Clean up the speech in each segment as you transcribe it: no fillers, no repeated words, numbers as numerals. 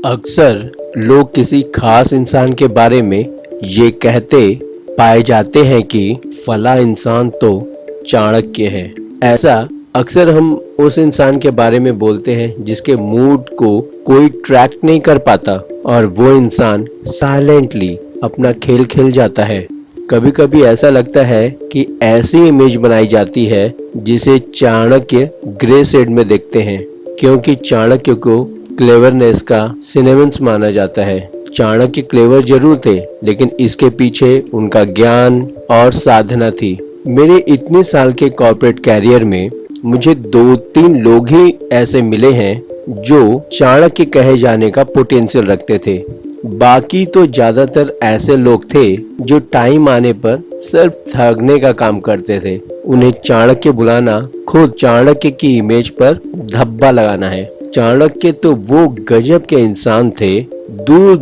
अक्सर लोग किसी खास इंसान के बारे में ये कहते पाए जाते हैं कि फला इंसान तो चाणक्य है। ऐसा अक्सर हम उस इंसान के बारे में बोलते हैं जिसके मूड को कोई ट्रैक नहीं कर पाता और वो इंसान साइलेंटली अपना खेल खेल जाता है। कभी कभी ऐसा लगता है कि ऐसी इमेज बनाई जाती है जिसे चाणक्य ग्रे शेड में देखते हैं, क्योंकि चाणक्य को क्लेवरनेस का सिनेमन्स माना जाता है। चाणक्य क्लेवर जरूर थे, लेकिन इसके पीछे उनका ज्ञान और साधना थी। मेरे इतने साल के कॉर्पोरेट कैरियर में मुझे 2-3 लोग ही ऐसे मिले हैं जो चाणक्य कहे जाने का पोटेंशियल रखते थे। बाकी तो ज्यादातर ऐसे लोग थे जो टाइम आने पर सिर्फ ठगने का काम करते थे। उन्हें चाणक्य बुलाना खुद चाणक्य की इमेज पर धब्बा लगाना है। चाणक्य तो वो गजब के इंसान थे, दूर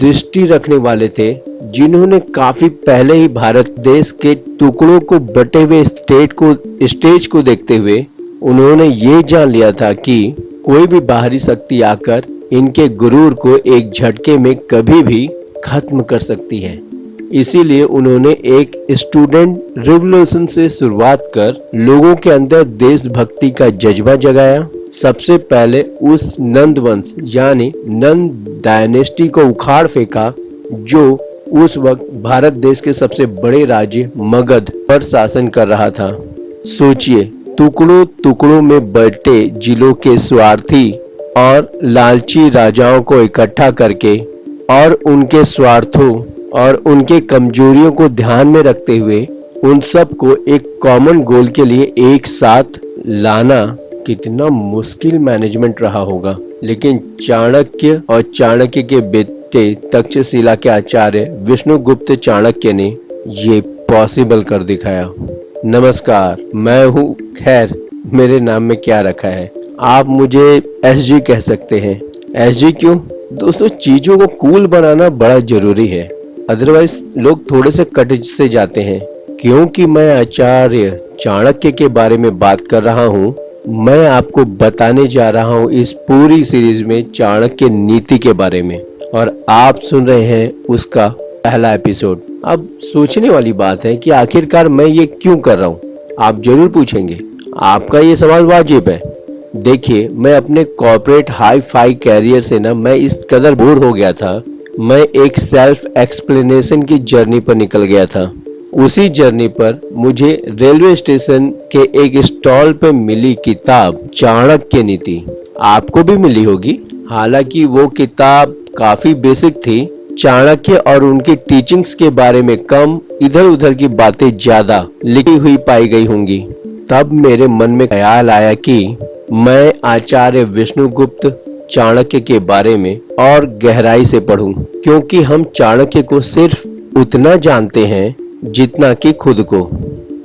दृष्टि रखने वाले थे, जिन्होंने काफी पहले ही भारत देश के टुकड़ों को बटे हुए स्टेज को देखते हुए उन्होंने ये जान लिया था कि कोई भी बाहरी शक्ति आकर इनके गुरूर को एक झटके में कभी भी खत्म कर सकती है। इसीलिए उन्होंने एक स्टूडेंट रिवॉल्यूशन से शुरुआत कर लोगों के अंदर देशभक्ति का जज्बा जगाया। सबसे पहले उस नंद वंश यानी नंद डायनेस्टी को उखाड़ फेंका, जो उस वक्त भारत देश के सबसे बड़े राज्य मगध पर शासन कर रहा था। सोचिए, टुकड़ों टुकड़ों में बटे जिलों के स्वार्थी और लालची राजाओं को इकट्ठा करके और उनके स्वार्थों और उनके कमजोरियों को ध्यान में रखते हुए उन सब को एक कॉमन गोल के लिए एक साथ लाना कितना मुश्किल मैनेजमेंट रहा होगा। लेकिन चाणक्य और चाणक्य के बेटे तक्षशिला के आचार्य विष्णुगुप्त चाणक्य ने ये पॉसिबल कर दिखाया। नमस्कार, मैं हूँ। खैर, मेरे नाम में क्या रखा है, आप मुझे एसजी कह सकते हैं। एसजी क्यों? दोस्तों, चीजों को कूल बनाना बड़ा जरूरी है, अदरवाइज लोग थोड़े से कट से जाते हैं। क्योंकि मैं आचार्य चाणक्य के बारे में बात कर रहा हूँ, मैं आपको बताने जा रहा हूँ इस पूरी सीरीज में चाणक्य नीति के बारे में, और आप सुन रहे हैं उसका पहला एपिसोड। अब सोचने वाली बात है कि आखिरकार मैं ये क्यों कर रहा हूँ, आप जरूर पूछेंगे। आपका ये सवाल वाजिब है। देखिए, मैं अपने कॉर्पोरेट हाई फाई कैरियर से मैं इस कदर बोर हो गया था। मैं एक सेल्फ एक्सप्लेनेशन की जर्नी पर निकल गया था। उसी जर्नी पर मुझे रेलवे स्टेशन के एक स्टॉल पे मिली किताब चाणक्य नीति। आपको भी मिली होगी। हालांकि वो किताब काफी बेसिक थी। चाणक्य और उनकी टीचिंग्स के बारे में कम, इधर उधर की बातें ज्यादा लिखी हुई पाई गई होंगी। तब मेरे मन में ख्याल आया कि मैं आचार्य विष्णुगुप्त चाणक्य के बारे में और गहराई से पढ़ूं, क्योंकि हम चाणक्य को सिर्फ उतना जानते हैं जितना कि खुद को।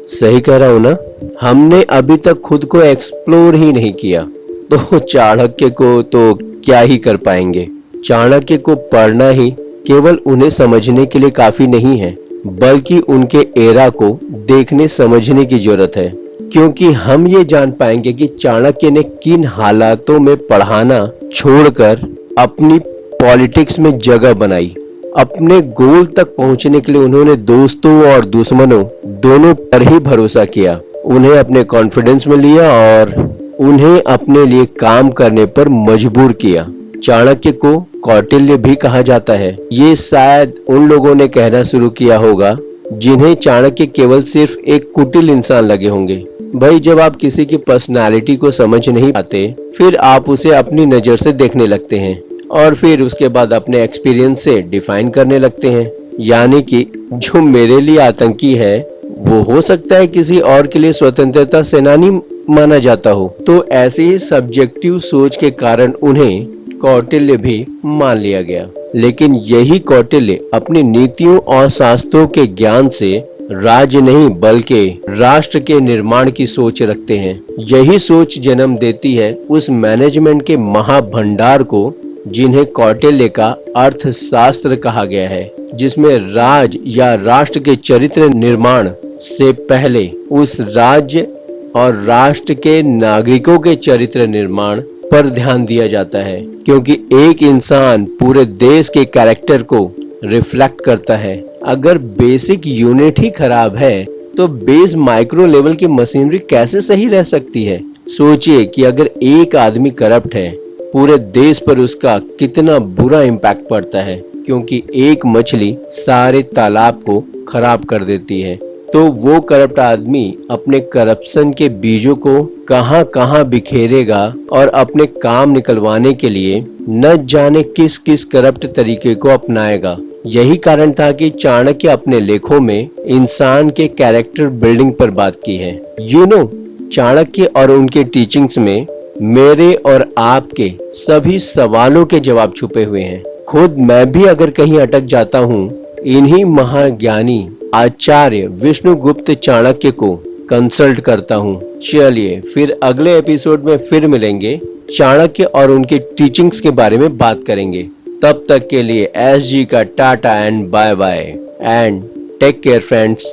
सही कह रहा हूं ना? हमने अभी तक खुद को एक्सप्लोर ही नहीं किया, तो चाणक्य को तो क्या ही कर पाएंगे। चाणक्य को पढ़ना ही केवल उन्हें समझने के लिए काफी नहीं है, बल्कि उनके एरा को देखने समझने की जरूरत है। क्योंकि हम ये जान पाएंगे कि चाणक्य ने किन हालातों में पढ़ाना छोड़कर अपनी पॉलिटिक्स में जगह बनाई। अपने गोल तक पहुंचने के लिए उन्होंने दोस्तों और दुश्मनों दोनों पर ही भरोसा किया। उन्हें अपने कॉन्फिडेंस में लिया और उन्हें अपने लिए काम करने पर मजबूर किया। चाणक्य को कौटिल्य भी कहा जाता है। ये शायद उन लोगों ने कहना शुरू किया होगा जिन्हें चाणक्य केवल सिर्फ एक कुटिल इंसान लगे होंगे। भाई, जब आप किसी की पर्सनालिटी को समझ नहीं पाते, फिर आप उसे अपनी नजर से देखने लगते हैं और फिर उसके बाद अपने एक्सपीरियंस से डिफाइन करने लगते हैं। यानी कि जो मेरे लिए आतंकी है, वो हो सकता है किसी और के लिए स्वतंत्रता सेनानी माना जाता हो। तो ऐसे ही सब्जेक्टिव सोच के कारण उन्हें कौटिल्य भी मान लिया गया। लेकिन यही कौटिल्य अपनी नीतियों और शास्त्रों के ज्ञान से राज्य नहीं बल्कि राष्ट्र के निर्माण की सोच रखते हैं। यही सोच जन्म देती है उस मैनेजमेंट के महाभंडार को जिन्हें कौटिल्य का अर्थशास्त्र कहा गया है, जिसमें राज या राष्ट्र के चरित्र निर्माण से पहले उस राज्य और राष्ट्र के नागरिकों के चरित्र निर्माण पर ध्यान दिया जाता है। क्योंकि एक इंसान पूरे देश के कैरेक्टर को रिफ्लेक्ट करता है। अगर बेसिक यूनिट ही खराब है तो बेस माइक्रो लेवल की मशीनरी कैसे सही रह सकती है। सोचिए कि अगर एक आदमी करप्ट है, पूरे देश पर उसका कितना बुरा इम्पैक्ट पड़ता है, क्योंकि एक मछली सारे तालाब को खराब कर देती है। तो वो करप्ट आदमी अपने करप्शन के बीजों को कहां कहां बिखेरेगा और अपने काम निकलवाने के लिए न जाने किस किस करप्ट तरीके को अपनाएगा। यही कारण था कि चाणक्य अपने लेखों में इंसान के कैरेक्टर बिल्डिंग पर बात की है। चाणक्य और उनके टीचिंग्स में मेरे और आपके सभी सवालों के जवाब छुपे हुए हैं। खुद मैं भी अगर कहीं अटक जाता हूँ, इन्हीं महाज्ञानी आचार्य विष्णुगुप्त चाणक्य को कंसल्ट करता हूँ। चलिए फिर अगले एपिसोड में फिर मिलेंगे, चाणक्य और उनके टीचिंग्स के बारे में बात करेंगे। तब तक के लिए SG का tata and bye bye and take care friends.